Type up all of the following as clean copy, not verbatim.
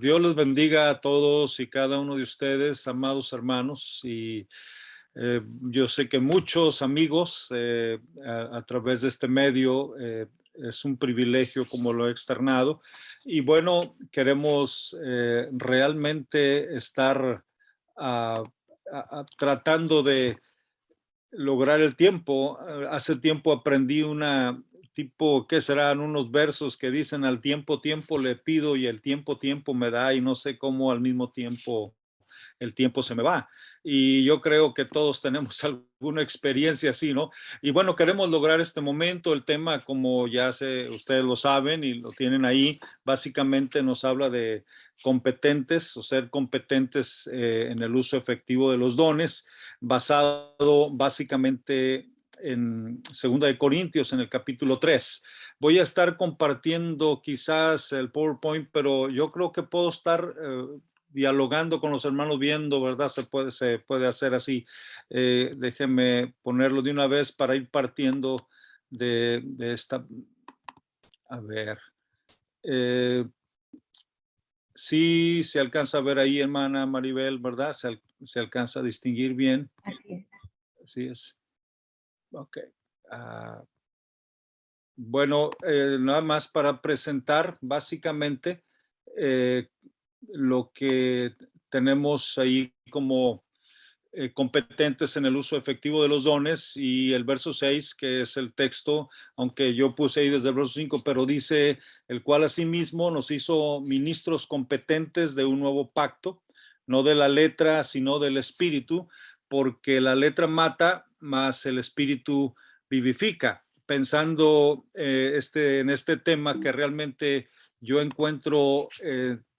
Dios les bendiga a todos y cada uno de ustedes, amados hermanos. Y yo sé que muchos amigos a través de este medio es un privilegio, como lo he externado. Y bueno, queremos realmente estar tratando de lograr el tiempo. Hace tiempo aprendí una tipo, ¿qué serán? Unos versos que dicen: al tiempo, tiempo le pido y el tiempo, tiempo me da, y no sé cómo al mismo tiempo el tiempo se me va. Y yo creo que todos tenemos alguna experiencia así, ¿no? Y bueno, queremos lograr este momento. El tema, como ya ustedes lo saben y lo tienen ahí, básicamente nos habla de competentes o ser competentes en el uso efectivo de los dones, basado básicamente en 2 Corintios, en el capítulo 3. Voy a estar compartiendo quizás el PowerPoint, pero yo creo que puedo estar dialogando con los hermanos, viendo, ¿verdad? Se puede hacer así. Déjenme ponerlo de una vez para ir partiendo de esta. A ver. Sí, se alcanza a ver ahí, hermana Maribel, ¿verdad? Se alcanza a distinguir bien. Así es. Así es. Ok. Bueno, nada más para presentar básicamente eh, lo que tenemos ahí como competentes en el uso efectivo de los dones, y el verso 6, que es el texto, aunque yo puse ahí desde el verso 5, pero dice: el cual asimismo nos hizo ministros competentes de un nuevo pacto, no de la letra, sino del espíritu, porque la letra mata, mas el espíritu vivifica. Pensando en este tema, que realmente yo encuentro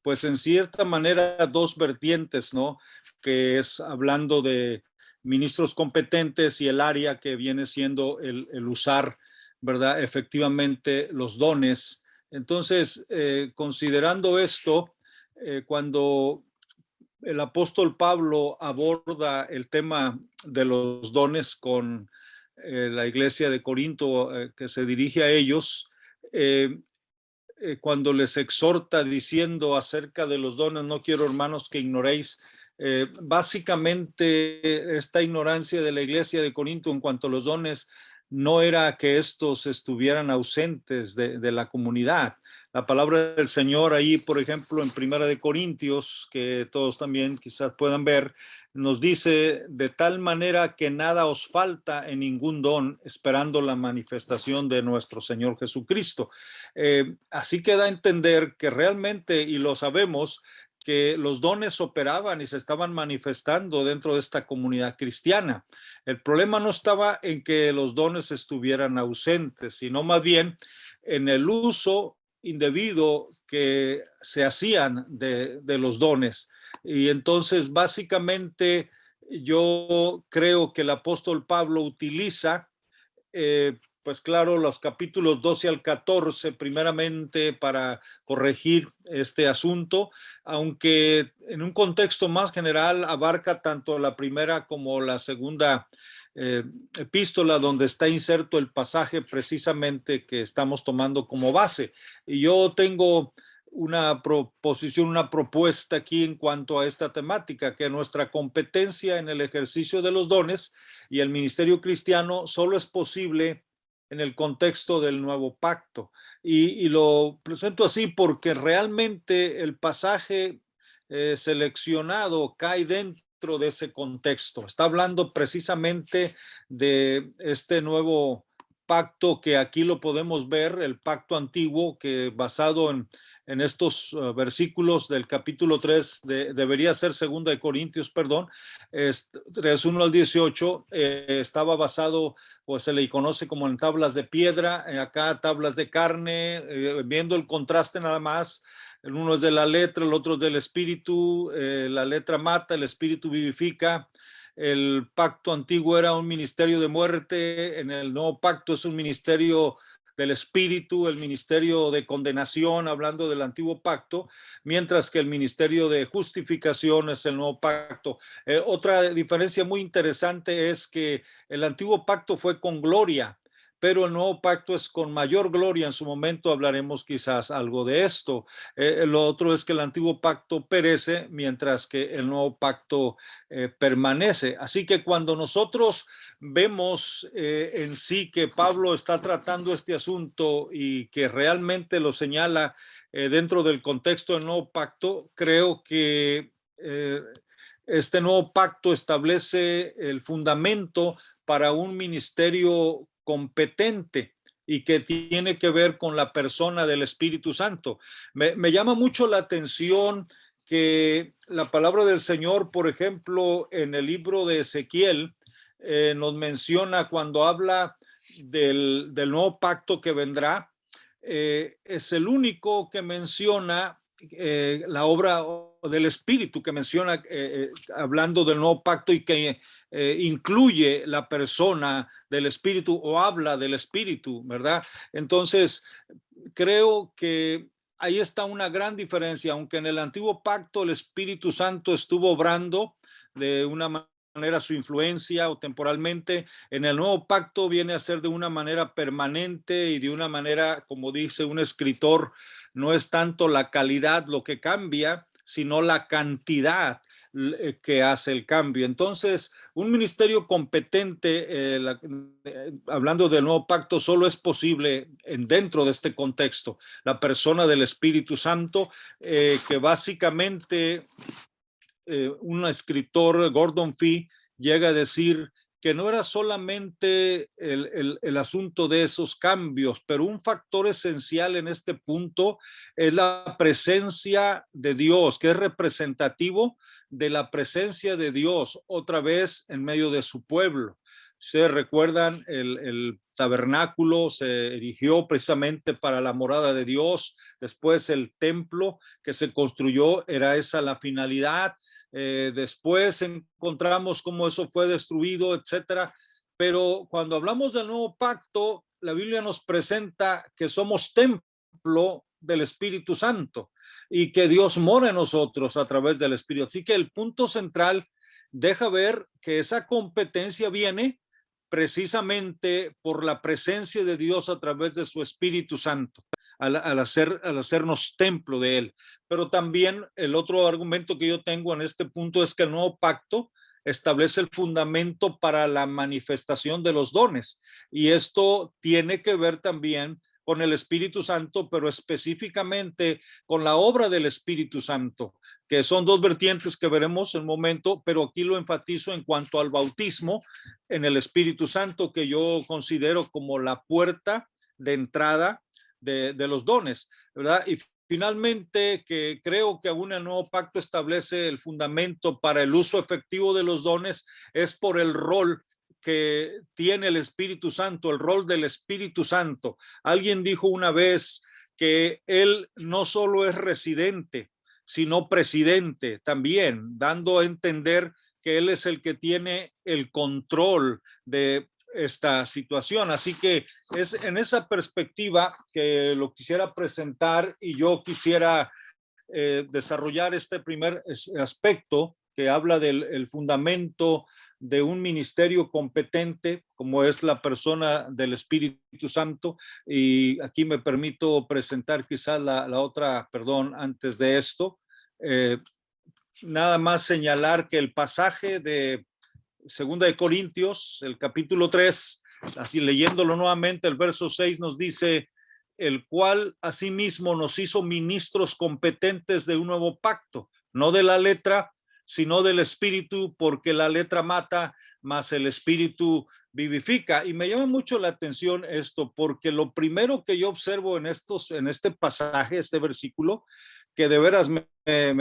pues en cierta manera dos vertientes, ¿no? Que es hablando de ministros competentes y el área que viene siendo el usar, ¿verdad? Efectivamente los dones. Entonces, considerando esto, cuando el apóstol Pablo aborda el tema de los dones con la iglesia de Corinto, que se dirige a ellos, cuando les exhorta diciendo acerca de los dones: no quiero, hermanos, que ignoréis. Básicamente, esta ignorancia de la iglesia de Corinto en cuanto a los dones no era que estos estuvieran ausentes de la comunidad. La palabra del Señor ahí, por ejemplo, en 1 Corintios, que todos también quizás puedan ver, nos dice: de tal manera que nada os falta en ningún don, esperando la manifestación de nuestro Señor Jesucristo. Así que da a entender que realmente, y lo sabemos, que los dones operaban y se estaban manifestando dentro de esta comunidad cristiana. El problema no estaba en que los dones estuvieran ausentes, sino más bien en el uso indebido que se hacían de los dones. Y entonces, básicamente, yo creo que el apóstol Pablo utiliza pues claro, los capítulos 12 al 14, primeramente para corregir este asunto, aunque en un contexto más general abarca tanto la primera como la segunda epístola, donde está inserto el pasaje precisamente que estamos tomando como base. Y yo tengo una proposición, una propuesta aquí en cuanto a esta temática: que nuestra competencia en el ejercicio de los dones y el ministerio cristiano solo es posible en el contexto del nuevo pacto. Y lo presento así porque realmente el pasaje seleccionado cae dentro de ese contexto. Está hablando precisamente de este nuevo pacto, que aquí lo podemos ver, el pacto antiguo, que basado en estos versículos del capítulo 3, debería ser 2 Corintios, perdón, 3, 1 al 18, estaba basado, pues se le conoce como en tablas de piedra, acá tablas de carne, viendo el contraste nada más. El uno es de la letra, el otro es del espíritu. La letra mata, el espíritu vivifica. El pacto antiguo era un ministerio de muerte, en el nuevo pacto es un ministerio del espíritu, el ministerio de condenación, hablando del antiguo pacto, mientras que el ministerio de justificación es el nuevo pacto. Otra diferencia muy interesante es que el antiguo pacto fue con gloria, pero el nuevo pacto es con mayor gloria. En su momento hablaremos quizás algo de esto. Lo otro es que el antiguo pacto perece, mientras que el nuevo pacto permanece. Así que cuando nosotros vemos en sí que Pablo está tratando este asunto y que realmente lo señala dentro del contexto del nuevo pacto, creo que este nuevo pacto establece el fundamento para un ministerio competente y que tiene que ver con la persona del Espíritu Santo. Me llama mucho la atención que la palabra del Señor, por ejemplo, en el libro de Ezequiel, nos menciona cuando habla del nuevo pacto que vendrá, es el único que menciona la obra del Espíritu, que menciona hablando del nuevo pacto y que incluye la persona del Espíritu o habla del Espíritu, ¿verdad? Entonces, creo que ahí está una gran diferencia. Aunque en el antiguo pacto el Espíritu Santo estuvo obrando de una manera su influencia o temporalmente, en el nuevo pacto viene a ser de una manera permanente y de una manera, como dice un escritor, no es tanto la calidad lo que cambia, sino la cantidad que hace el cambio. Entonces, un ministerio competente, hablando del nuevo pacto, solo es posible dentro de este contexto. La persona del Espíritu Santo, que básicamente un escritor, Gordon Fee, llega a decir que no era solamente el asunto de esos cambios, pero un factor esencial en este punto es la presencia de Dios, que es representativo de la presencia de Dios otra vez en medio de su pueblo. Ustedes recuerdan, el tabernáculo se erigió precisamente para la morada de Dios. Después el templo que se construyó era esa la finalidad. Después encontramos cómo eso fue destruido, etcétera. Pero cuando hablamos del nuevo pacto, la Biblia nos presenta que somos templo del Espíritu Santo y que Dios mora en nosotros a través del Espíritu. Así que el punto central deja ver que esa competencia viene precisamente por la presencia de Dios a través de su Espíritu Santo, al hacernos templo de Él. Pero también el otro argumento que yo tengo en este punto es que el nuevo pacto establece el fundamento para la manifestación de los dones. Y esto tiene que ver también con el Espíritu Santo, pero específicamente con la obra del Espíritu Santo, que son dos vertientes que veremos en un momento, pero aquí lo enfatizo en cuanto al bautismo en el Espíritu Santo, que yo considero como la puerta de entrada de los dones, ¿verdad? Y finalmente, que creo que aún el nuevo pacto establece el fundamento para el uso efectivo de los dones, es por el rol que tiene el Espíritu Santo, el rol del Espíritu Santo. Alguien dijo una vez que él no solo es residente, sino presidente también, dando a entender que él es el que tiene el control de esta situación. Así que es en esa perspectiva que lo quisiera presentar y yo quisiera desarrollar este primer aspecto que habla del fundamento de un ministerio competente como es la persona del Espíritu Santo. Y aquí me permito presentar quizás la otra, perdón, antes de esto. Nada más señalar que el pasaje de Segunda de Corintios, el capítulo 3, así leyéndolo nuevamente, el verso 6 nos dice, el cual asimismo nos hizo ministros competentes de un nuevo pacto, no de la letra, sino del espíritu, porque la letra mata, mas el espíritu vivifica. Y me llama mucho la atención esto, porque lo primero que yo observo en este pasaje, este versículo, que de veras me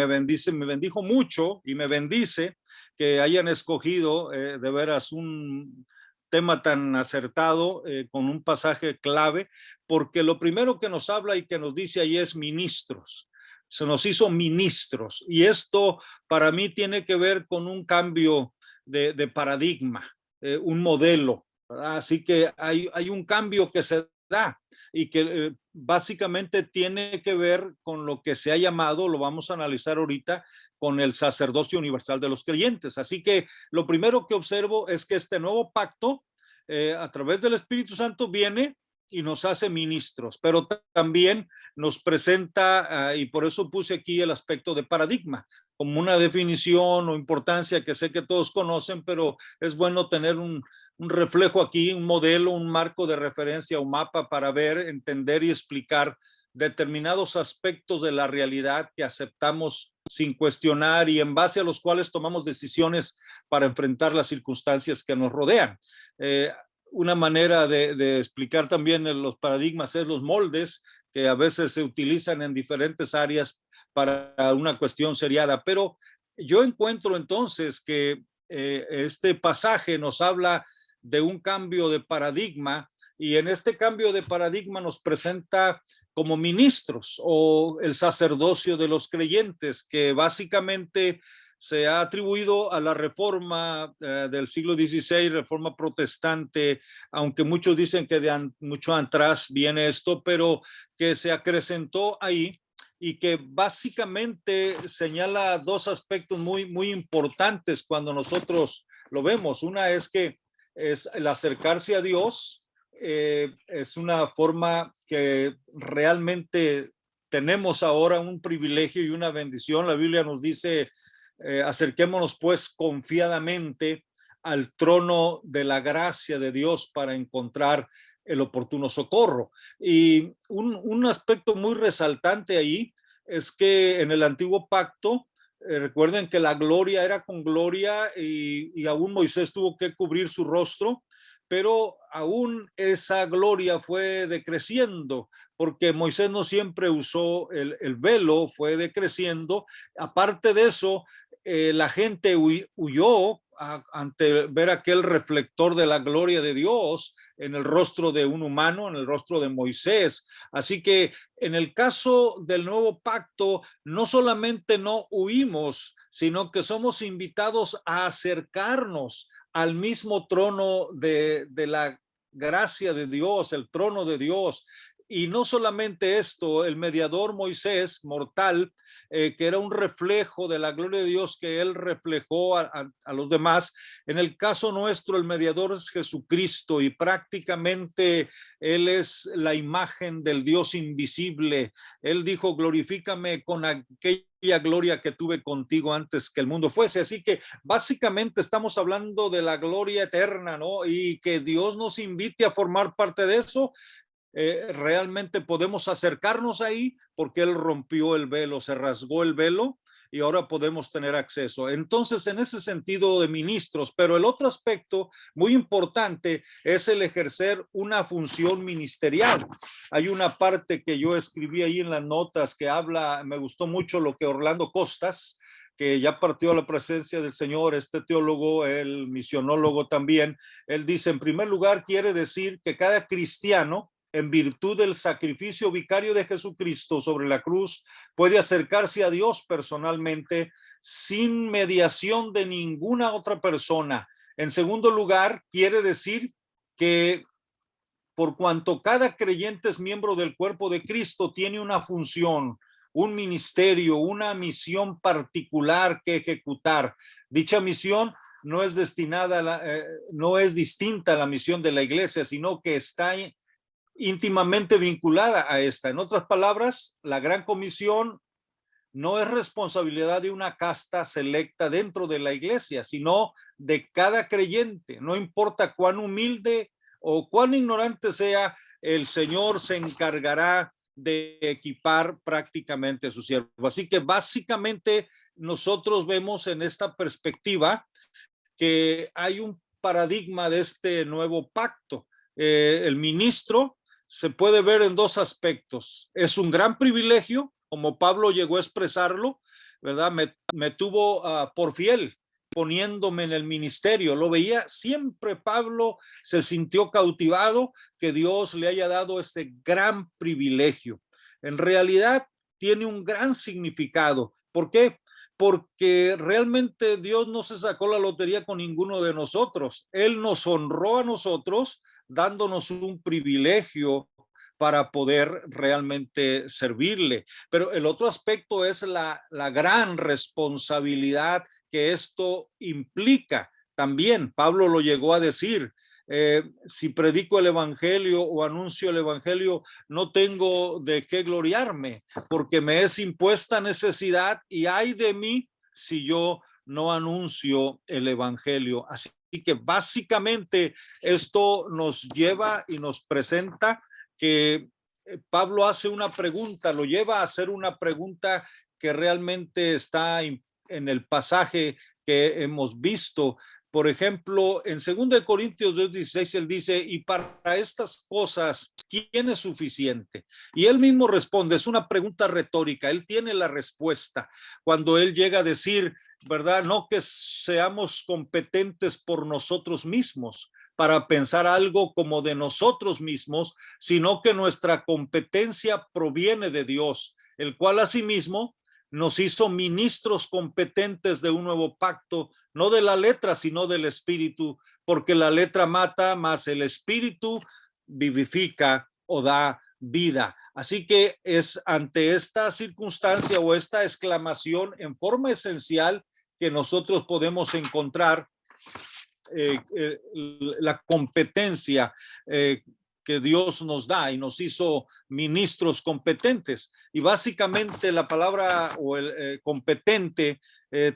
bendice, me bendijo mucho y me bendice, que hayan escogido de veras un tema tan acertado con un pasaje clave, porque lo primero que nos habla y que nos dice ahí es ministros. Se nos hizo ministros y esto para mí tiene que ver con un cambio de paradigma, un modelo, ¿verdad? Así que hay un cambio que se da y que básicamente tiene que ver con lo que se ha llamado, lo vamos a analizar ahorita, con el sacerdocio universal de los creyentes. Así que lo primero que observo es que este nuevo pacto a través del Espíritu Santo viene y nos hace ministros, pero también nos presenta, y por eso puse aquí el aspecto de paradigma, como una definición o importancia que sé que todos conocen, pero es bueno tener un reflejo aquí, un modelo, un marco de referencia, un mapa para ver, entender y explicar determinados aspectos de la realidad que aceptamos sin cuestionar y en base a los cuales tomamos decisiones para enfrentar las circunstancias que nos rodean. Una manera de explicar también los paradigmas es los moldes que a veces se utilizan en diferentes áreas para una cuestión seriada, pero yo encuentro entonces que este pasaje nos habla de un cambio de paradigma y en este cambio de paradigma nos presenta como ministros o el sacerdocio de los creyentes, que básicamente se ha atribuido a la reforma del siglo XVI, reforma protestante, aunque muchos dicen que de mucho atrás viene esto, pero que se acrecentó ahí y que básicamente señala dos aspectos muy importantes cuando nosotros lo vemos. Una es que es el acercarse a Dios, es una forma que realmente tenemos ahora un privilegio y una bendición. La Biblia nos dice, acerquémonos pues confiadamente al trono de la gracia de Dios para encontrar el oportuno socorro. Y un aspecto muy resaltante ahí es que en el antiguo pacto, recuerden que la gloria era con gloria y aún Moisés tuvo que cubrir su rostro, pero aún esa gloria fue decreciendo, porque Moisés no siempre usó el velo, fue decreciendo. Aparte de eso, la gente huyó ante ver aquel reflector de la gloria de Dios en el rostro de un humano, en el rostro de Moisés. Así que en el caso del nuevo pacto, no solamente no huimos, sino que somos invitados a acercarnos al mismo trono de la gracia de Dios, el trono de Dios. Y no solamente esto, el mediador Moisés, mortal, que era un reflejo de la gloria de Dios que él reflejó a los demás. En el caso nuestro, el mediador es Jesucristo y prácticamente él es la imagen del Dios invisible. Él dijo, glorifícame con aquella gloria que tuve contigo antes que el mundo fuese. Así que básicamente estamos hablando de la gloria eterna, ¿no? Y que Dios nos invite a formar parte de eso. Realmente podemos acercarnos ahí porque él rompió el velo, se rasgó el velo y ahora podemos tener acceso. Entonces, en ese sentido de ministros, pero el otro aspecto muy importante es el ejercer una función ministerial. Hay una parte que yo escribí ahí en las notas que habla, me gustó mucho lo que Orlando Costas, que ya partió a la presencia del Señor, este teólogo, el misionólogo también, él dice, en primer lugar, quiere decir que cada cristiano, en virtud del sacrificio vicario de Jesucristo sobre la cruz, puede acercarse a Dios personalmente sin mediación de ninguna otra persona. En segundo lugar, quiere decir que por cuanto cada creyente es miembro del cuerpo de Cristo, tiene una función, un ministerio, una misión particular que ejecutar. Dicha misión no es destinada, no es distinta a la misión de la iglesia, sino que está íntimamente vinculada a esta. En otras palabras, la Gran Comisión no es responsabilidad de una casta selecta dentro de la iglesia, sino de cada creyente. No importa cuán humilde o cuán ignorante sea, el Señor se encargará de equipar prácticamente a su siervo. Así que básicamente nosotros vemos en esta perspectiva que hay un paradigma de este nuevo pacto. El ministro se puede ver en dos aspectos. Es un gran privilegio, como Pablo llegó a expresarlo, ¿verdad? Me tuvo por fiel poniéndome en el ministerio. Lo veía siempre. Pablo se sintió cautivado que Dios le haya dado ese gran privilegio. En realidad tiene un gran significado. ¿Por qué? Porque realmente Dios no se sacó la lotería con ninguno de nosotros. Él nos honró a nosotros dándonos un privilegio para poder realmente servirle. Pero el otro aspecto es la gran responsabilidad que esto implica. También Pablo lo llegó a decir, Si predico el evangelio o anuncio el evangelio, no tengo de qué gloriarme, porque me es impuesta necesidad y ay de mí si yo no anuncio el evangelio. Así que básicamente esto nos lleva y nos presenta que Pablo hace una pregunta, lo lleva a hacer una pregunta que realmente está en el pasaje que hemos visto. Por ejemplo, en 2 Corintios 2:16, él dice, y para estas cosas, ¿quién es suficiente? Y él mismo responde, es una pregunta retórica, él tiene la respuesta. Cuando él llega a decir, ¿verdad? No que seamos competentes por nosotros mismos para pensar algo como de nosotros mismos, sino que nuestra competencia proviene de Dios, el cual asimismo nos hizo ministros competentes de un nuevo pacto, no de la letra, sino del espíritu, porque la letra mata, mas el espíritu vivifica o da vida. Así que es ante esta circunstancia o esta exclamación en forma esencial que nosotros podemos encontrar la competencia que Dios nos da y nos hizo ministros competentes. Y básicamente la palabra o el competente,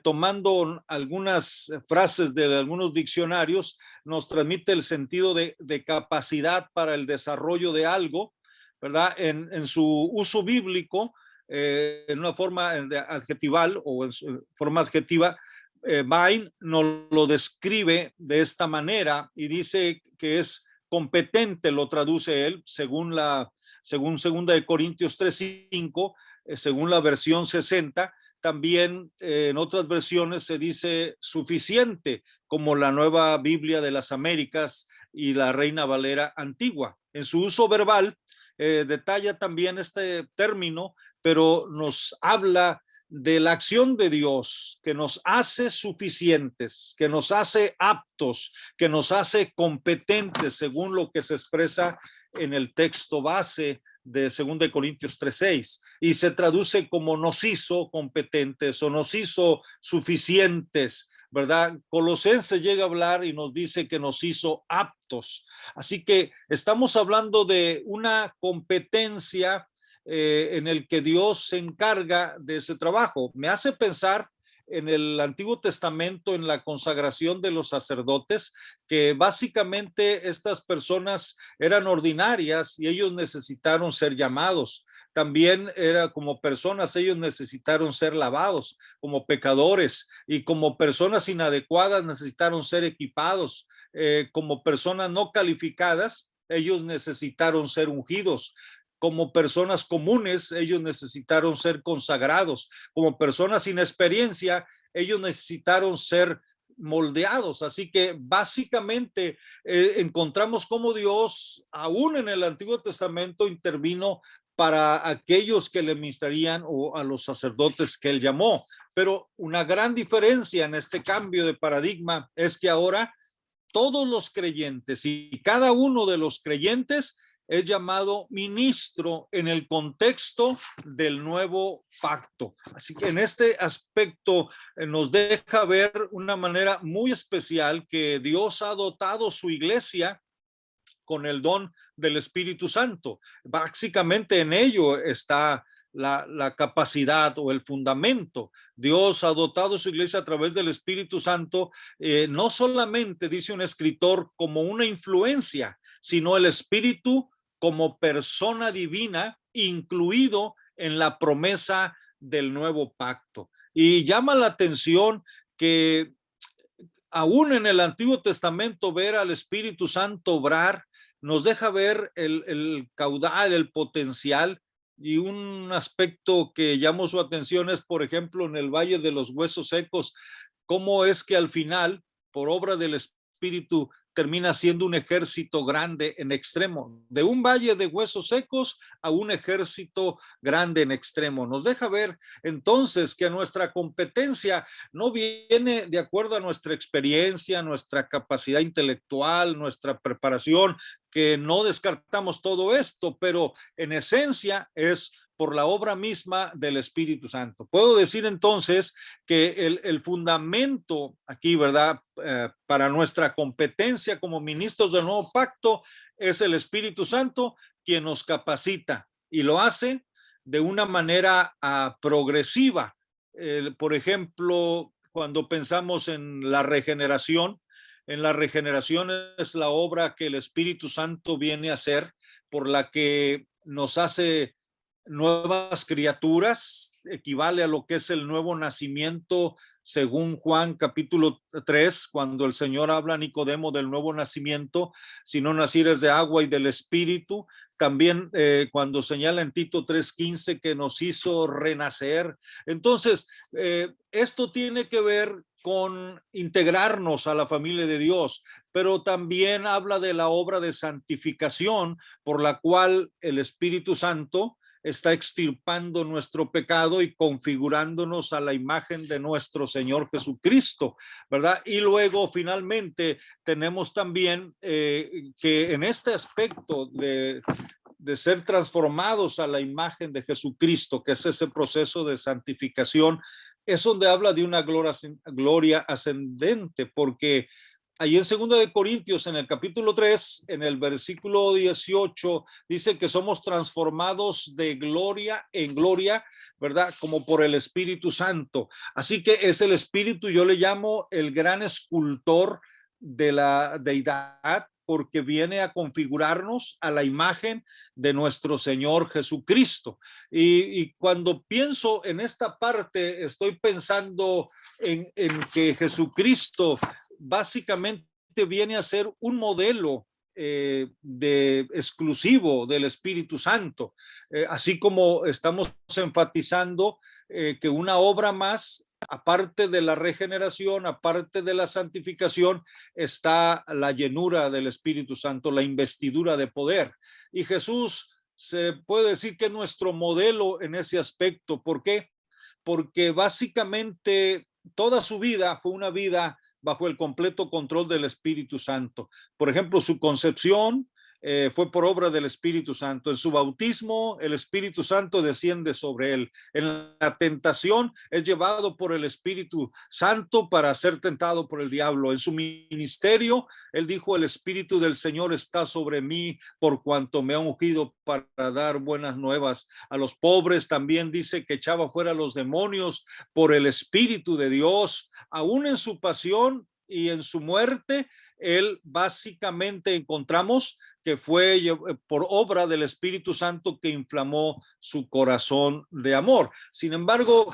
tomando algunas frases de algunos diccionarios, nos transmite el sentido de capacidad para el desarrollo de algo, ¿verdad? En su uso bíblico, en una forma adjetival o en su forma adjetiva, Vine nos lo describe de esta manera y dice que es competente, lo traduce él, según 2 Corintios 3:5, según la versión 60. También en otras versiones se dice suficiente, como la Nueva Biblia de las Américas y la Reina Valera antigua. En su uso verbal detalla también este término, pero nos habla de la acción de Dios que nos hace suficientes, que nos hace aptos, que nos hace competentes, según lo que se expresa en el texto base de 2 Corintios 3:6, y se traduce como nos hizo competentes o nos hizo suficientes, ¿verdad? Colosenses llega a hablar y nos dice que nos hizo aptos. Así que estamos hablando de una competencia en el que Dios se encarga de ese trabajo. Me hace pensar en el Antiguo Testamento, en la consagración de los sacerdotes, que básicamente estas personas eran ordinarias y ellos necesitaron ser llamados. También era como personas, ellos necesitaron ser lavados como pecadores, y como personas inadecuadas necesitaron ser equipados, como personas no calificadas, ellos necesitaron ser ungidos. Como personas comunes, ellos necesitaron ser consagrados. Como personas sin experiencia, ellos necesitaron ser moldeados. Así que básicamente encontramos cómo Dios, aún en el Antiguo Testamento, intervino para aquellos que le ministrarían o a los sacerdotes que él llamó. Pero una gran diferencia en este cambio de paradigma es que ahora todos los creyentes y cada uno de los creyentes es llamado ministro en el contexto del nuevo pacto. Así que en este aspecto nos deja ver una manera muy especial que Dios ha dotado su iglesia con el don del Espíritu Santo. Básicamente en ello está la capacidad o el fundamento. Dios ha dotado su iglesia a través del Espíritu Santo, no solamente, dice un escritor, como una influencia, sino el Espíritu como persona divina, incluido en la promesa del nuevo pacto. Y llama la atención que aún en el Antiguo Testamento ver al Espíritu Santo obrar nos deja ver el caudal, el potencial. Y un aspecto que llamó su atención es, por ejemplo, en el Valle de los Huesos Secos, cómo es que al final, por obra del Espíritu, termina siendo un ejército grande en extremo, de un valle de huesos secos a un ejército grande en extremo. Nos deja ver entonces que nuestra competencia no viene de acuerdo a nuestra experiencia, nuestra capacidad intelectual, nuestra preparación, que no descartamos todo esto, pero en esencia es por la obra misma del Espíritu Santo. Puedo decir entonces que el fundamento aquí, ¿verdad? Para nuestra competencia como ministros del nuevo pacto es el Espíritu Santo quien nos capacita y lo hace de una manera progresiva. Por ejemplo, cuando pensamos en la regeneración es la obra que el Espíritu Santo viene a hacer, por la que nos hace nuevas criaturas, equivale a lo que es el nuevo nacimiento según Juan capítulo 3, cuando el Señor habla a Nicodemo del nuevo nacimiento, si no nacieres de agua y del Espíritu. También cuando señala en Tito 3:15 que nos hizo renacer. Entonces, esto tiene que ver con integrarnos a la familia de Dios, pero también habla de la obra de santificación por la cual el Espíritu Santo está extirpando nuestro pecado y configurándonos a la imagen de nuestro Señor Jesucristo, ¿verdad? Y luego finalmente tenemos también que en este aspecto de ser transformados a la imagen de Jesucristo, que es ese proceso de santificación, es donde habla de una gloria ascendente, porque ahí en 2 Corintios, en el capítulo 3, en el versículo 18, dice que somos transformados de gloria en gloria, ¿verdad? Como por el Espíritu Santo. Así que es el Espíritu, yo le llamo el gran escultor de la deidad, porque viene a configurarnos a la imagen de nuestro Señor Jesucristo. Y cuando pienso en esta parte, estoy pensando en que Jesucristo básicamente viene a ser un modelo exclusivo del Espíritu Santo, así como estamos enfatizando que una obra más, aparte de la regeneración, aparte de la santificación, está la llenura del Espíritu Santo, la investidura de poder. Y Jesús se puede decir que es nuestro modelo en ese aspecto. ¿Por qué? Porque básicamente toda su vida fue una vida bajo el completo control del Espíritu Santo. Por ejemplo, su concepción fue por obra del Espíritu Santo. En su bautismo, el Espíritu Santo desciende sobre él. En la tentación es llevado por el Espíritu Santo para ser tentado por el diablo. En su ministerio, él dijo: el Espíritu del Señor está sobre mí por cuanto me ha ungido para dar buenas nuevas a los pobres. También dice que echaba fuera a los demonios por el Espíritu de Dios. Aún en su pasión y en su muerte, él básicamente encontramos que fue por obra del Espíritu Santo que inflamó su corazón de amor. Sin embargo,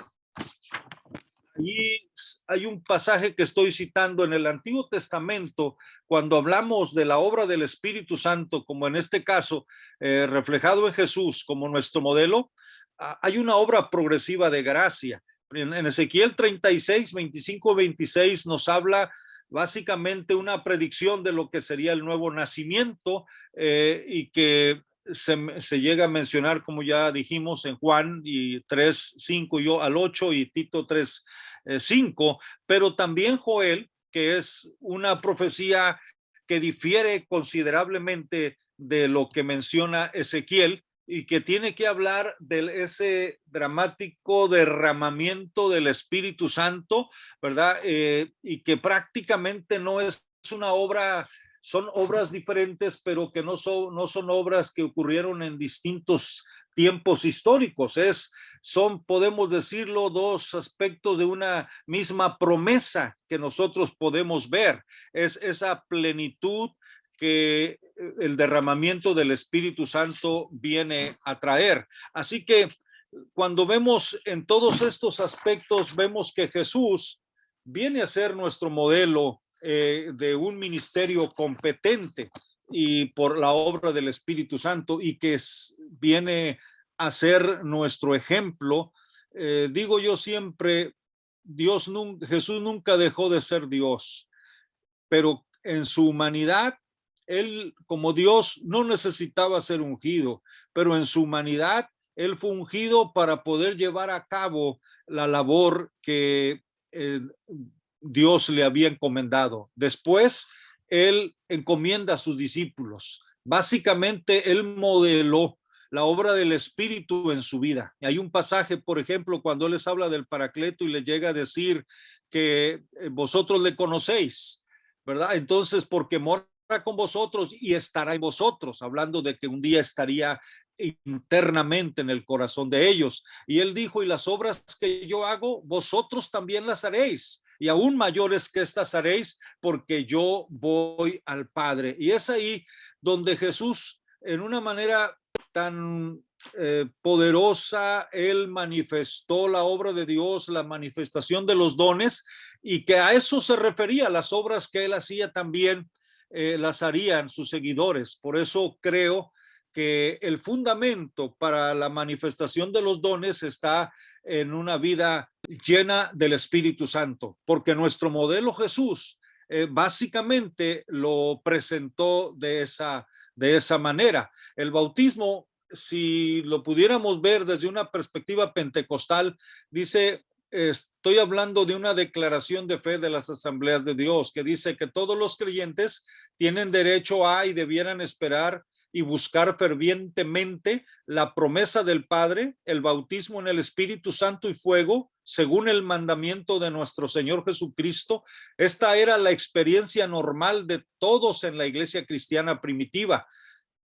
allí hay un pasaje que estoy citando en el Antiguo Testamento, cuando hablamos de la obra del Espíritu Santo, como en este caso, reflejado en Jesús como nuestro modelo, hay una obra progresiva de gracia. En Ezequiel 36, 25, 26 nos habla básicamente una predicción de lo que sería el nuevo nacimiento, y que se llega a mencionar, como ya dijimos, en Juan 3, 5 y al 8 y Tito 3, 5, pero también Joel, que es una profecía que difiere considerablemente de lo que menciona Ezequiel, y que tiene que hablar de ese dramático derramamiento del Espíritu Santo, ¿verdad? Y que prácticamente no es una obra, son obras diferentes, pero que no son obras que ocurrieron en distintos tiempos históricos. Podemos decirlo, dos aspectos de una misma promesa que nosotros podemos ver. Es esa plenitud que el derramamiento del Espíritu Santo viene a traer. Así que cuando vemos en todos estos aspectos, vemos que Jesús viene a ser nuestro modelo de un ministerio competente y por la obra del Espíritu Santo, y que viene a ser nuestro ejemplo. Digo yo siempre, Jesús nunca dejó de ser Dios, pero en su humanidad, él como Dios no necesitaba ser ungido, pero en su humanidad él fue ungido para poder llevar a cabo la labor que Dios le había encomendado. Después él encomienda a sus discípulos. Básicamente él modeló la obra del Espíritu en su vida. Hay un pasaje, por ejemplo, cuando él les habla del Paracleto y les llega a decir que vosotros le conocéis, ¿verdad? Entonces, porque mora con vosotros y estará en vosotros, hablando de que un día estaría internamente en el corazón de ellos. Y él dijo, y las obras que yo hago, vosotros también las haréis, y aún mayores que estas haréis, porque yo voy al Padre. Y es ahí donde Jesús, en una manera tan poderosa, él manifestó la obra de Dios, la manifestación de los dones, y que a eso se refería, las obras que él hacía también las harían sus seguidores. Por eso creo que el fundamento para la manifestación de los dones está en una vida llena del Espíritu Santo, porque nuestro modelo Jesús básicamente lo presentó de esa manera. El bautismo, si lo pudiéramos ver desde una perspectiva pentecostal, dice, estoy hablando de una declaración de fe de las asambleas de Dios, que dice que todos los creyentes tienen derecho a y debieran esperar y buscar fervientemente la promesa del Padre, el bautismo en el Espíritu Santo y fuego, según el mandamiento de nuestro Señor Jesucristo. Esta era la experiencia normal de todos en la iglesia cristiana primitiva.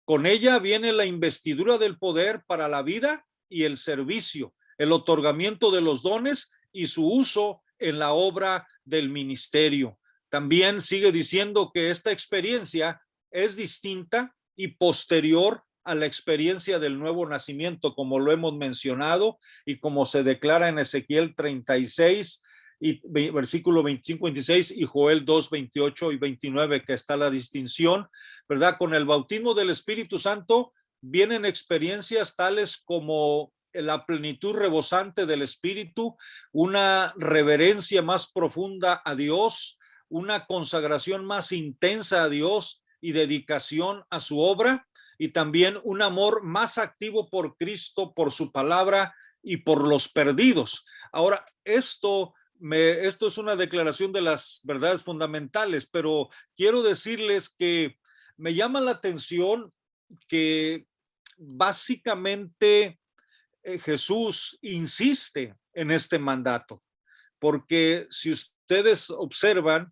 Con ella viene la investidura del poder para la vida y el servicio, el otorgamiento de los dones y su uso en la obra del ministerio. También sigue diciendo que esta experiencia es distinta y posterior a la experiencia del nuevo nacimiento, como lo hemos mencionado y como se declara en Ezequiel 36 y versículo 25, 26 y Joel 2, 28 y 29, que está la distinción, ¿verdad? Con el bautismo del Espíritu Santo vienen experiencias tales como la plenitud rebosante del Espíritu, una reverencia más profunda a Dios, una consagración más intensa a Dios y dedicación a su obra, y también un amor más activo por Cristo, por su palabra y por los perdidos. Ahora, esto es una declaración de las verdades fundamentales, pero quiero decirles que me llama la atención que básicamente Jesús insiste en este mandato, porque si ustedes observan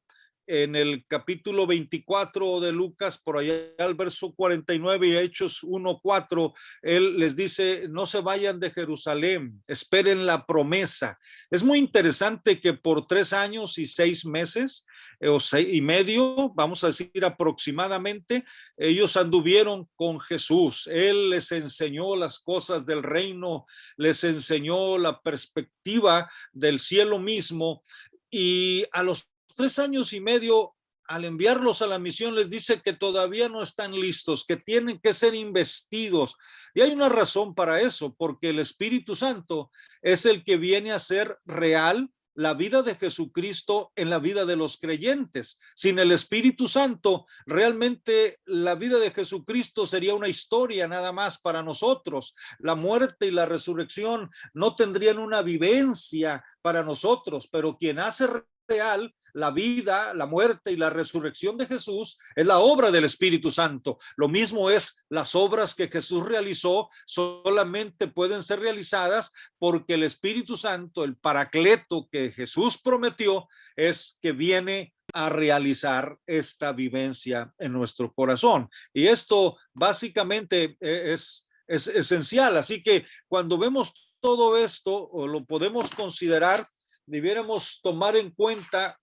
en el capítulo 24 de Lucas, por allá al verso 49 y Hechos 1:4, él les dice, no se vayan de Jerusalén, esperen la promesa. Es muy interesante que por 3 años y 6 meses, o 6 y medio, vamos a decir aproximadamente, ellos anduvieron con Jesús. Él les enseñó las cosas del reino, les enseñó la perspectiva del cielo mismo, y a los 3 años y medio, al enviarlos a la misión, les dice que todavía no están listos, que tienen que ser investidos. Y hay una razón para eso, porque el Espíritu Santo es el que viene a hacer real la vida de Jesucristo en la vida de los creyentes. Sin el Espíritu Santo, realmente la vida de Jesucristo sería una historia nada más para nosotros. La muerte y la resurrección no tendrían una vivencia para nosotros, pero quien hace real la vida, la muerte y la resurrección de Jesús es la obra del Espíritu Santo. Lo mismo es, las obras que Jesús realizó solamente pueden ser realizadas porque el Espíritu Santo, el Paracleto que Jesús prometió, es que viene a realizar esta vivencia en nuestro corazón. Y esto básicamente es esencial. Así que cuando vemos todo esto, o lo podemos considerar, debiéramos tomar en cuenta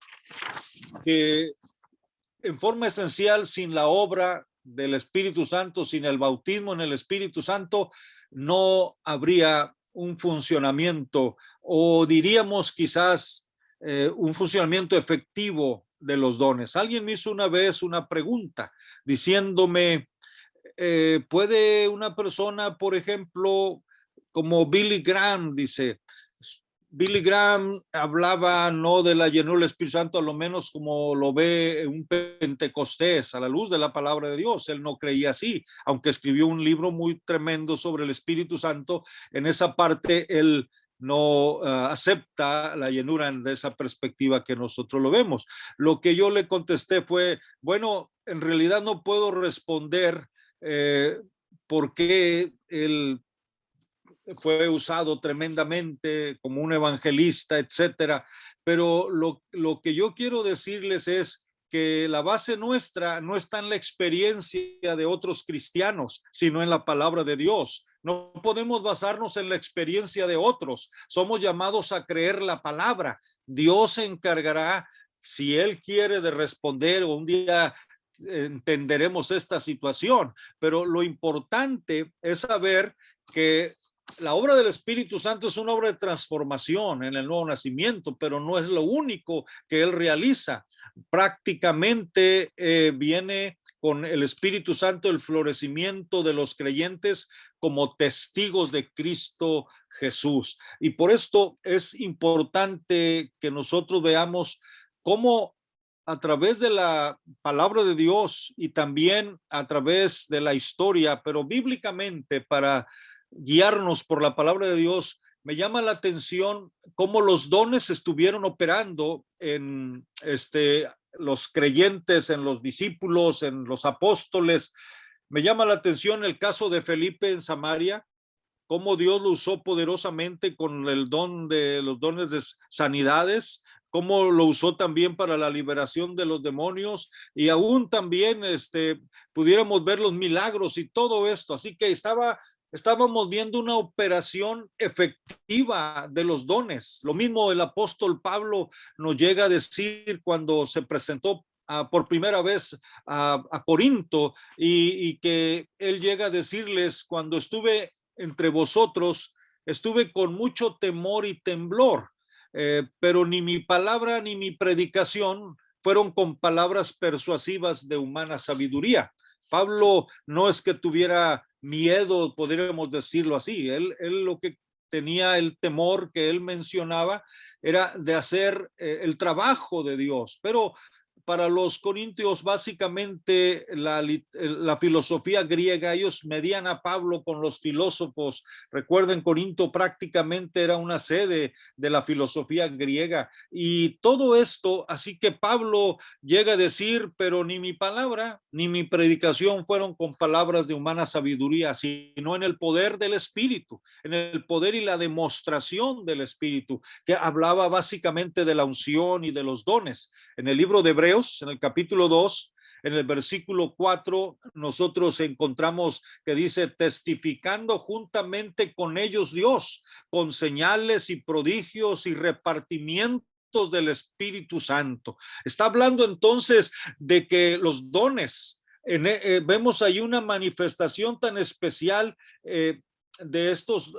que en forma esencial, sin la obra del Espíritu Santo, sin el bautismo en el Espíritu Santo, no habría un funcionamiento, o diríamos quizás un funcionamiento efectivo de los dones. Alguien me hizo una vez una pregunta diciéndome, ¿puede una persona, por ejemplo, como Billy Graham, dice, Billy Graham hablaba no de la llenura del Espíritu Santo, a lo menos como lo ve un pentecostés, a la luz de la palabra de Dios? Él no creía así, aunque escribió un libro muy tremendo sobre el Espíritu Santo. En esa parte él no acepta la llenura de esa perspectiva que nosotros lo vemos. Lo que yo le contesté fue, bueno, en realidad no puedo responder por qué él fue usado tremendamente como un evangelista, etcétera. Pero lo que yo quiero decirles es que la base nuestra no está en la experiencia de otros cristianos, sino en la palabra de Dios. No podemos basarnos en la experiencia de otros. Somos llamados a creer la palabra. Dios se encargará, si Él quiere, de responder, o un día entenderemos esta situación. Pero lo importante es saber que la obra del Espíritu Santo es una obra de transformación en el nuevo nacimiento, pero no es lo único que Él realiza. Prácticamente viene con el Espíritu Santo el florecimiento de los creyentes como testigos de Cristo Jesús. Y por esto es importante que nosotros veamos cómo a través de la palabra de Dios y también a través de la historia, pero bíblicamente, para guiarnos por la palabra de Dios, me llama la atención cómo los dones estuvieron operando en los creyentes, en los discípulos, en los apóstoles. Me llama la atención el caso de Felipe en Samaria, cómo Dios lo usó poderosamente con el don de los dones de sanidades, cómo lo usó también para la liberación de los demonios, y aún también pudiéramos ver los milagros y todo esto. Así que estábamos viendo una operación efectiva de los dones. Lo mismo el apóstol Pablo nos llega a decir cuando se presentó por primera vez a Corinto, y que él llega a decirles: cuando estuve entre vosotros, estuve con mucho temor y temblor, pero ni mi palabra ni mi predicación fueron con palabras persuasivas de humana sabiduría. Pablo no es que tuviera miedo, podríamos decirlo así. Él lo que tenía, el temor que él mencionaba, era de hacer el trabajo de Dios. Pero para los corintios, básicamente la filosofía griega, ellos medían a Pablo con los filósofos. Recuerden, Corinto prácticamente era una sede de la filosofía griega, y todo esto, así que Pablo llega a decir: pero ni mi palabra ni mi predicación fueron con palabras de humana sabiduría, sino en el poder del Espíritu, en el poder y la demostración del Espíritu, que hablaba básicamente de la unción y de los dones. En el libro de Hebreos, en el capítulo 2, en el versículo 4, nosotros encontramos que dice: testificando juntamente con ellos Dios, con señales y prodigios y repartimientos del Espíritu Santo. Está hablando entonces de que los dones, vemos ahí una manifestación tan especial de estos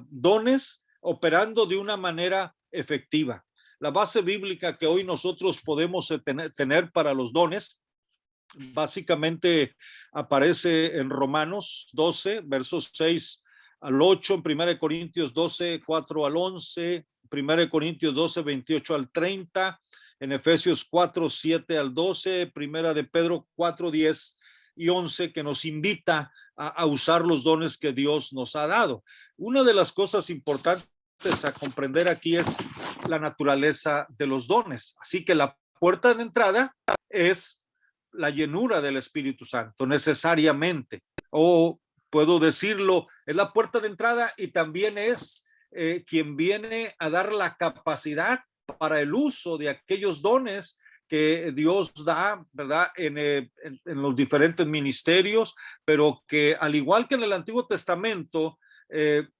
dones operando de una manera efectiva. La base bíblica que hoy nosotros podemos tener para los dones básicamente aparece en Romanos 12, versos 6 al 8, en 1 Corintios 12, 4 al 11, 1 Corintios 12, 28 al 30, en Efesios 4, 7 al 12, 1 de Pedro 4, 10 y 11, que nos invita a usar los dones que Dios nos ha dado. Una de las cosas importantes a comprender aquí es la naturaleza de los dones. Así que la puerta de entrada es la llenura del Espíritu Santo, necesariamente. O puedo decirlo, es la puerta de entrada, y también es quien viene a dar la capacidad para el uso de aquellos dones que Dios da, ¿verdad? En los diferentes ministerios, pero que, al igual que en el Antiguo Testamento,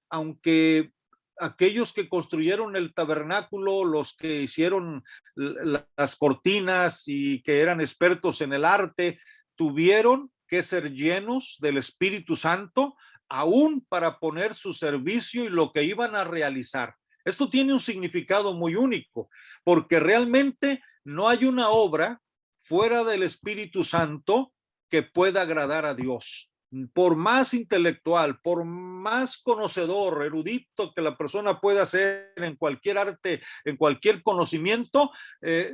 aunque aquellos que construyeron el tabernáculo, los que hicieron las cortinas y que eran expertos en el arte, tuvieron que ser llenos del Espíritu Santo aún para poner su servicio y lo que iban a realizar. Esto tiene un significado muy único, porque realmente no hay una obra fuera del Espíritu Santo que pueda agradar a Dios. Por más intelectual, por más conocedor, erudito que la persona pueda ser en cualquier arte, en cualquier conocimiento,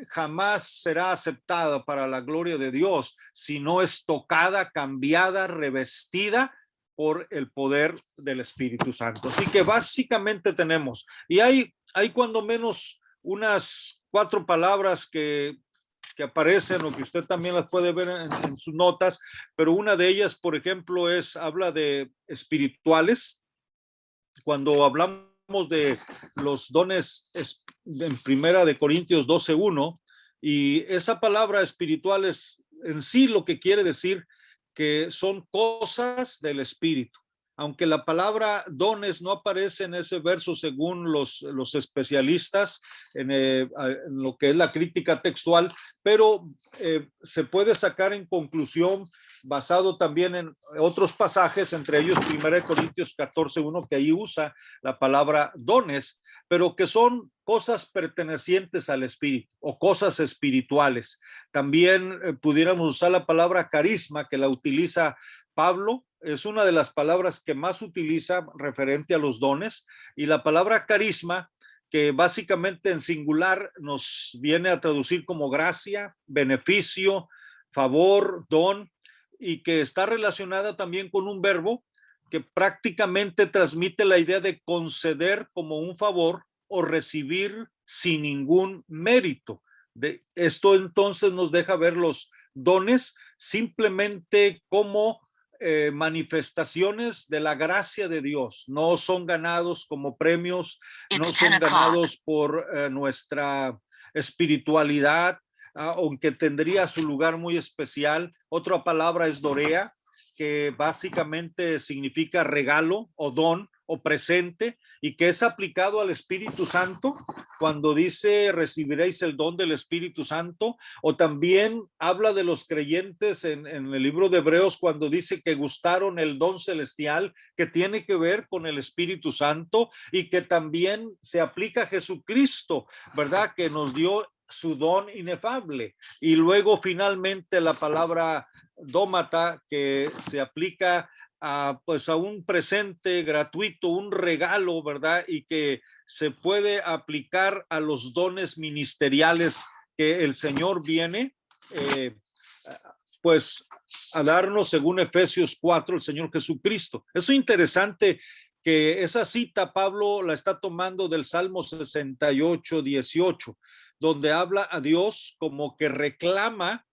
jamás será aceptada para la gloria de Dios si no es tocada, cambiada, revestida por el poder del Espíritu Santo. Así que básicamente tenemos, y hay cuando menos unas 4 palabras que que aparecen o que usted también las puede ver en sus notas, pero una de ellas, por ejemplo, habla de espirituales. Cuando hablamos de los dones en Primera de Corintios 12:1, y esa palabra espirituales en sí lo que quiere decir que son cosas del espíritu. Aunque la palabra dones no aparece en ese verso según los especialistas en lo que es la crítica textual, pero se puede sacar en conclusión basado también en otros pasajes, entre ellos 1 Corintios 14:1, que ahí usa la palabra dones, pero que son cosas pertenecientes al espíritu o cosas espirituales. También pudiéramos usar la palabra carisma, que la utiliza Pablo, es una de las palabras que más utiliza referente a los dones, y la palabra carisma, que básicamente en singular nos viene a traducir como gracia, beneficio, favor, don, y que está relacionada también con un verbo que prácticamente transmite la idea de conceder como un favor o recibir sin ningún mérito. Esto entonces nos deja ver los dones simplemente como manifestaciones de la gracia de Dios. No son ganados como premios, no son ganados por nuestra espiritualidad, aunque tendría su lugar muy especial. Otra palabra es dorea, que básicamente significa regalo o don o presente, y que es aplicado al Espíritu Santo cuando dice recibiréis el don del Espíritu Santo, o también habla de los creyentes en el libro de Hebreos cuando dice que gustaron el don celestial, que tiene que ver con el Espíritu Santo, y que también se aplica a Jesucristo, ¿verdad? Que nos dio su don inefable. Y luego finalmente la palabra dómata, que se aplica pues a un presente gratuito, un regalo, ¿verdad? Y que se puede aplicar a los dones ministeriales que el Señor viene pues a darnos según Efesios 4, el Señor Jesucristo. Es interesante que esa cita Pablo la está tomando del Salmo 68:18, donde habla a Dios como que reclama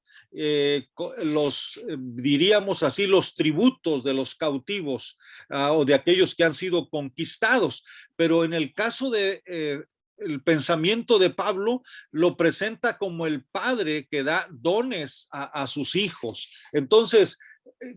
diríamos así, los tributos de los cautivos o de aquellos que han sido conquistados. Pero en el caso de el pensamiento de Pablo, lo presenta como el padre que da dones a sus hijos. Entonces,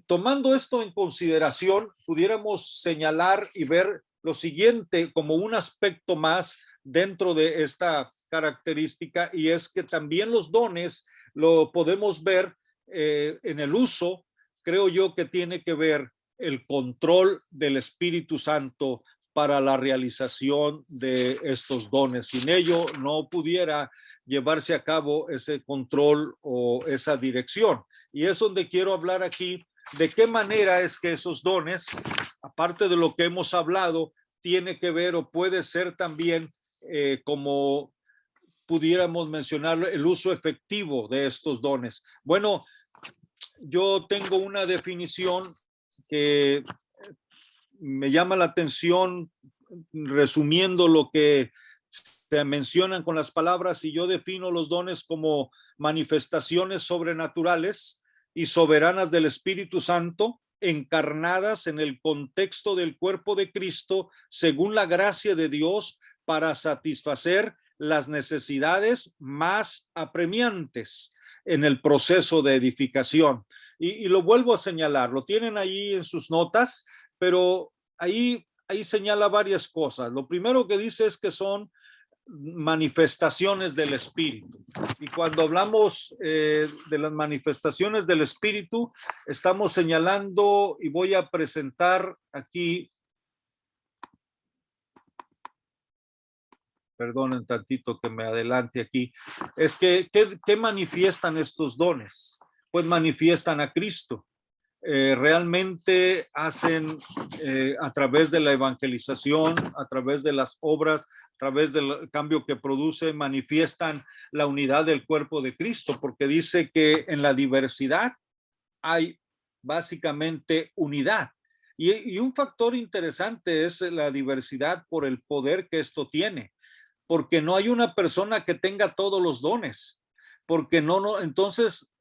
tomando esto en consideración, pudiéramos señalar y ver lo siguiente como un aspecto más dentro de esta característica, y es que también los dones lo podemos ver en el uso. Creo yo que tiene que ver el control del Espíritu Santo para la realización de estos dones. Sin ello no pudiera llevarse a cabo ese control o esa dirección. Y es donde quiero hablar aquí de qué manera es que esos dones, aparte de lo que hemos hablado, tiene que ver o puede ser también como pudiéramos mencionar el uso efectivo de estos dones. Bueno, yo tengo una definición que me llama la atención, resumiendo lo que se mencionan con las palabras, y yo defino los dones como manifestaciones sobrenaturales y soberanas del Espíritu Santo, encarnadas en el contexto del cuerpo de Cristo, según la gracia de Dios, para satisfacer las necesidades más apremiantes en el proceso de edificación. Y lo vuelvo a señalar, lo tienen ahí en sus notas, pero ahí señala varias cosas. Lo primero que dice es que son manifestaciones del Espíritu. Y cuando hablamos de las manifestaciones del Espíritu, estamos señalando, y voy a presentar aquí, perdonen tantito que me adelante aquí, es que ¿qué manifiestan estos dones? Pues manifiestan a Cristo. Realmente hacen a través de la evangelización, a través de las obras, a través del cambio que produce, manifiestan la unidad del cuerpo de Cristo, porque dice que en la diversidad hay básicamente unidad. Y un factor interesante es la diversidad por el poder que esto tiene, porque no hay una persona que tenga todos los dones, porque entonces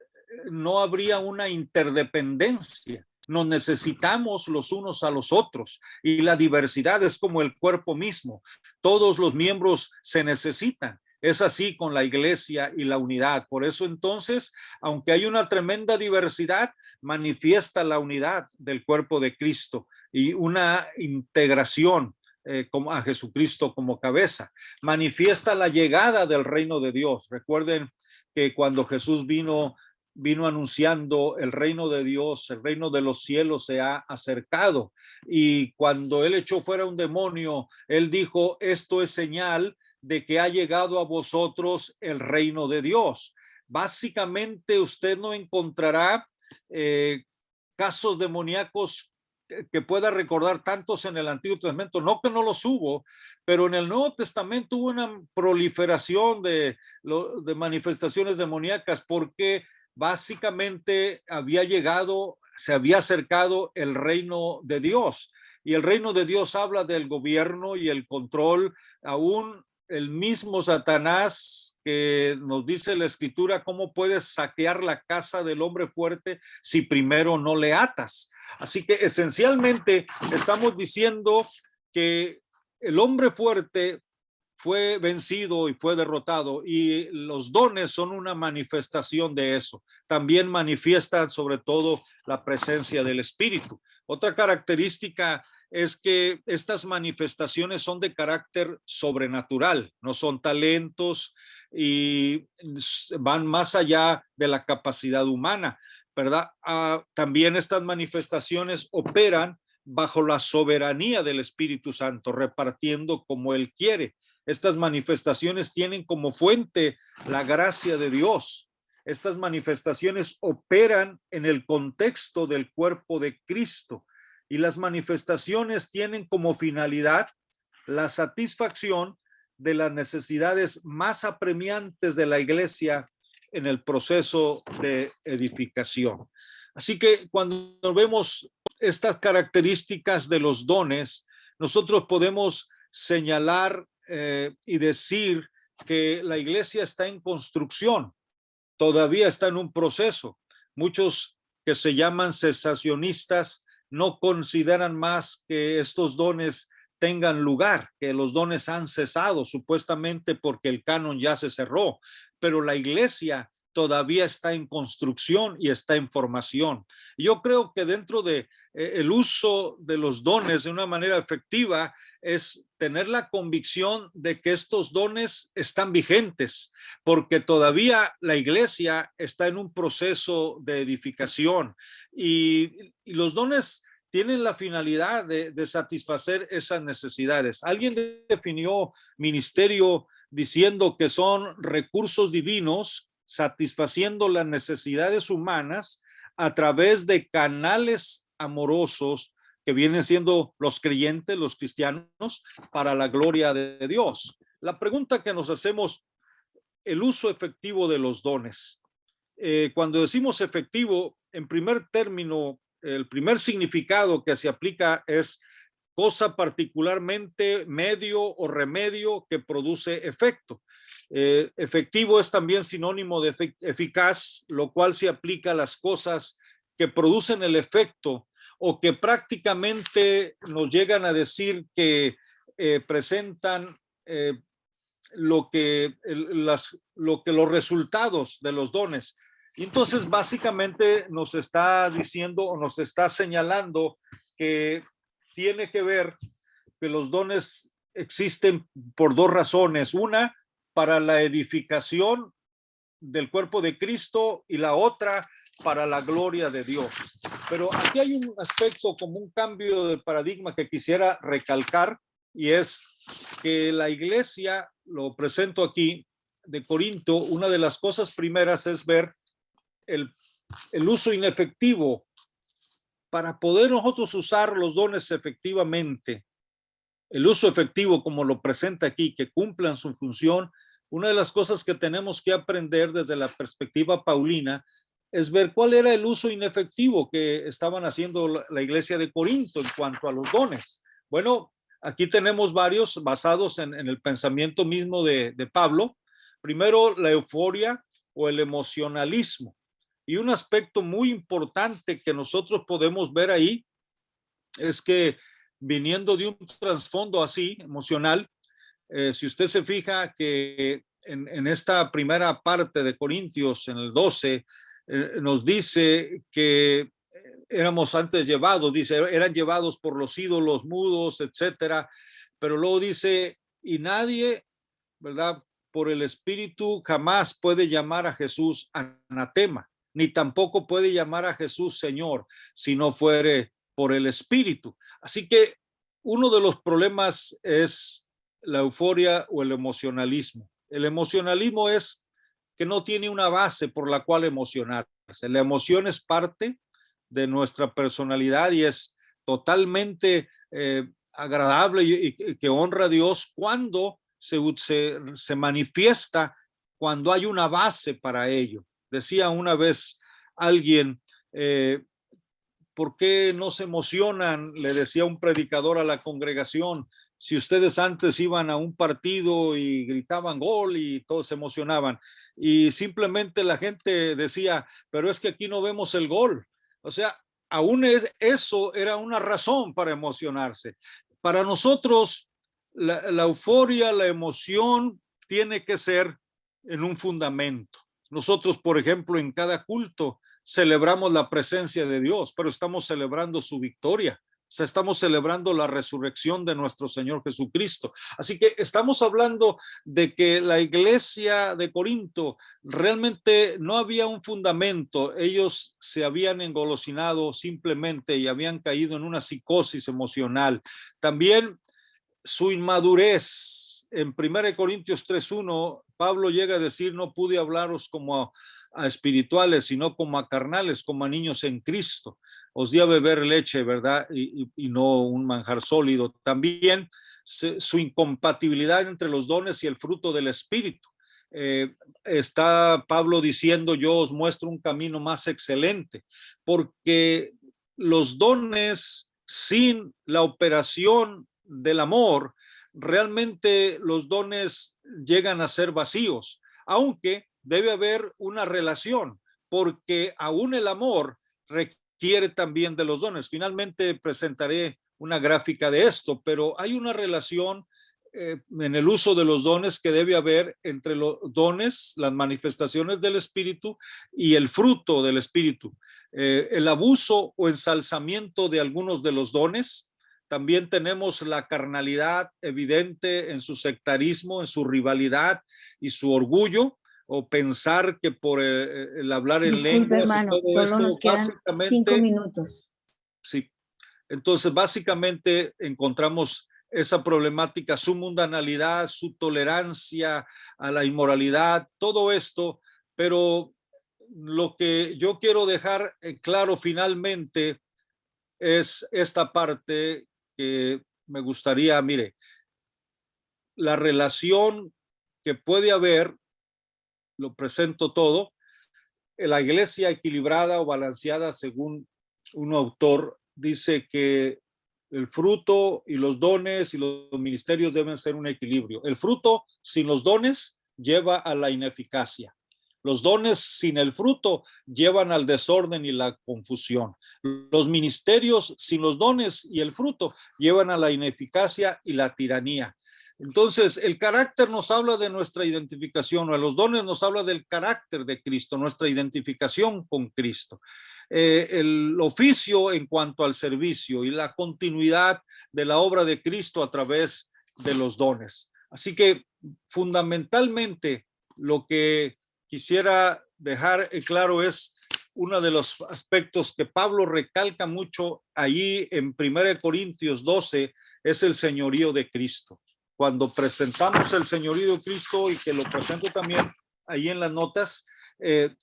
no habría una interdependencia. Nos necesitamos los unos a los otros y la diversidad es como el cuerpo mismo. Todos los miembros se necesitan. Es así con la iglesia y la unidad. Por eso entonces, aunque hay una tremenda diversidad, manifiesta la unidad del cuerpo de Cristo y una integración como a Jesucristo como cabeza. Manifiesta la llegada del reino de Dios. Recuerden que cuando Jesús vino anunciando el reino de Dios, el reino de los cielos se ha acercado. Y cuando él echó fuera un demonio, él dijo, esto es señal de que ha llegado a vosotros el reino de Dios. Básicamente usted no encontrará casos demoníacos que pueda recordar tantos en el Antiguo Testamento, no que no los hubo, pero en el Nuevo Testamento hubo una proliferación de manifestaciones demoníacas porque básicamente se había acercado el reino de Dios. Y el reino de Dios habla del gobierno y el control. Aún el mismo Satanás, que nos dice la Escritura, ¿cómo puedes saquear la casa del hombre fuerte si primero no le atas? Así que esencialmente estamos diciendo que el hombre fuerte fue vencido y fue derrotado, y los dones son una manifestación de eso. También manifiestan sobre todo la presencia del Espíritu. Otra característica es que estas manifestaciones son de carácter sobrenatural, no son talentos y van más allá de la capacidad humana, ¿verdad? También estas manifestaciones operan bajo la soberanía del Espíritu Santo, repartiendo como Él quiere. Estas manifestaciones tienen como fuente la gracia de Dios. Estas manifestaciones operan en el contexto del cuerpo de Cristo, y las manifestaciones tienen como finalidad la satisfacción de las necesidades más apremiantes de la iglesia en el proceso de edificación. Así que cuando vemos estas características de los dones, nosotros podemos señalar y decir que la iglesia está en construcción, todavía está en un proceso. Muchos que se llaman cesacionistas no consideran más que estos dones tengan lugar, que los dones han cesado supuestamente porque el canon ya se cerró, pero la iglesia todavía está en construcción y está en formación. Yo creo que dentro de el uso de los dones de una manera efectiva es tener la convicción de que estos dones están vigentes, porque todavía la iglesia está en un proceso de edificación, y los dones tienen la finalidad de satisfacer esas necesidades. Alguien definió ministerio diciendo que son recursos divinos satisfaciendo las necesidades humanas a través de canales amorosos que vienen siendo los creyentes, los cristianos, para la gloria de Dios. La pregunta que nos hacemos, el uso efectivo de los dones. Cuando decimos efectivo, en primer término, el primer significado que se aplica es cosa particularmente, medio o remedio que produce efecto. Efectivo es también sinónimo de eficaz, lo cual se aplica a las cosas que producen el efecto o que prácticamente nos llegan a decir que presentan los resultados de los dones. Y entonces básicamente nos está diciendo o nos está señalando que tiene que ver que los dones existen por dos razones. Una, para la edificación del cuerpo de Cristo, y la otra para la gloria de Dios. Pero aquí hay un aspecto como un cambio de paradigma que quisiera recalcar, y es que la iglesia, lo presento aquí, de Corinto, una de las cosas primeras es ver el uso inefectivo. Para poder nosotros usar los dones efectivamente, el uso efectivo como lo presenta aquí, que cumplan su función, una de las cosas que tenemos que aprender desde la perspectiva paulina es ver cuál era el uso inefectivo que estaban haciendo la iglesia de Corinto en cuanto a los dones. Bueno, aquí tenemos varios basados en el pensamiento mismo de Pablo. Primero, la euforia o el emocionalismo. Y un aspecto muy importante que nosotros podemos ver ahí es que viniendo de un trasfondo así, emocional, si usted se fija que en esta primera parte de Corintios, en el 12, nos dice que éramos antes llevados, dice, eran llevados por los ídolos mudos, etcétera, pero luego dice, y nadie, ¿verdad? Por el Espíritu jamás puede llamar a Jesús anatema, ni tampoco puede llamar a Jesús Señor, si no fuere por el Espíritu. Así que uno de los problemas es la euforia o el emocionalismo. El emocionalismo es que no tiene una base por la cual emocionarse. La emoción es parte de nuestra personalidad y es totalmente agradable y que honra a Dios cuando se manifiesta, cuando hay una base para ello. Decía una vez alguien, ¿por qué no se emocionan? Le decía un predicador a la congregación, si ustedes antes iban a un partido y gritaban gol y todos se emocionaban, y simplemente la gente decía, pero es que aquí no vemos el gol. O sea, aún eso era una razón para emocionarse. Para nosotros, la euforia, la emoción tiene que ser en un fundamento. Nosotros, por ejemplo, en cada culto celebramos la presencia de Dios, pero estamos celebrando su victoria. Estamos celebrando la resurrección de nuestro Señor Jesucristo. Así que estamos hablando de que la iglesia de Corinto realmente no había un fundamento. Ellos se habían engolosinado simplemente y habían caído en una psicosis emocional. También su inmadurez. En 1 Corintios 3:1, Pablo llega a decir, no pude hablaros como a espirituales, sino como a carnales, como a niños en Cristo. Os di a beber leche, ¿verdad? Y no un manjar sólido. También su incompatibilidad entre los dones y el fruto del Espíritu. Está Pablo diciendo, yo os muestro un camino más excelente, porque los dones sin la operación del amor, realmente los dones llegan a ser vacíos, aunque debe haber una relación, porque aún el amor requiere también de los dones. Finalmente presentaré una gráfica de esto, pero hay una relación en el uso de los dones que debe haber entre los dones, las manifestaciones del Espíritu y el fruto del Espíritu. El abuso o ensalzamiento de algunos de los dones. También tenemos la carnalidad evidente en su sectarismo, en su rivalidad y su orgullo, o pensar que por el hablar en lenguas hermano, y todo solo esto, nos quedan 5 minutos. Sí, entonces básicamente encontramos esa problemática, su mundanalidad, su tolerancia a la inmoralidad, todo esto, pero lo que yo quiero dejar claro finalmente es esta parte que me gustaría, mire, la relación que puede haber, lo presento todo, la iglesia equilibrada o balanceada, según un autor, dice que el fruto y los dones y los ministerios deben ser un equilibrio. El fruto sin los dones lleva a la ineficacia. Los dones sin el fruto llevan al desorden y la confusión. Los ministerios sin los dones y el fruto llevan a la ineficacia y la tiranía. Entonces, el carácter nos habla de nuestra identificación, o los dones nos habla del carácter de Cristo, nuestra identificación con Cristo. El oficio en cuanto al servicio y la continuidad de la obra de Cristo a través de los dones. Así que fundamentalmente lo que quisiera dejar claro es uno de los aspectos que Pablo recalca mucho allí en 1 Corintios 12, es el señorío de Cristo. Cuando presentamos el señorío de Cristo, y que lo presento también ahí en las notas,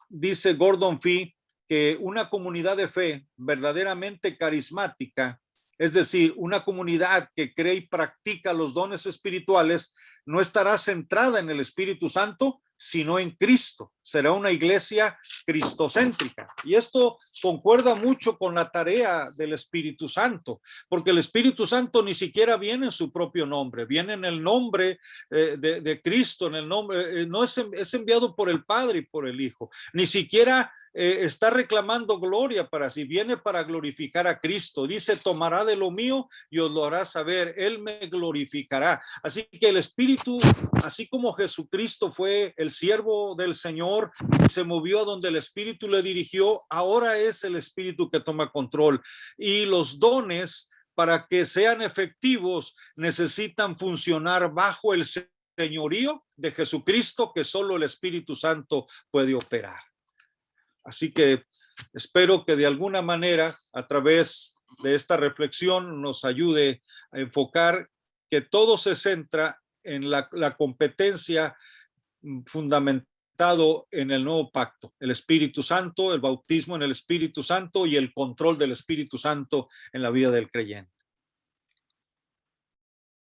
dice Gordon Fee que una comunidad de fe verdaderamente carismática, es decir, una comunidad que cree y practica los dones espirituales, no estará centrada en el Espíritu Santo, sino en Cristo. Será una iglesia cristocéntrica. Y esto concuerda mucho con la tarea del Espíritu Santo, porque el Espíritu Santo ni siquiera viene en su propio nombre, viene en el nombre de Cristo, en el nombre, no es enviado por el Padre y por el Hijo. Ni siquiera está reclamando gloria para sí, viene para glorificar a Cristo. Dice, tomará de lo mío y os lo hará saber, él me glorificará. Así que el Espíritu, así como Jesucristo fue el siervo del Señor, se movió a donde el Espíritu le dirigió, ahora es el Espíritu que toma control. Y los dones, para que sean efectivos, necesitan funcionar bajo el señorío de Jesucristo, que solo el Espíritu Santo puede operar. Así que espero que de alguna manera, a través de esta reflexión, nos ayude a enfocar que todo se centra en la competencia fundamentado en el nuevo pacto, el Espíritu Santo, el bautismo en el Espíritu Santo y el control del Espíritu Santo en la vida del creyente.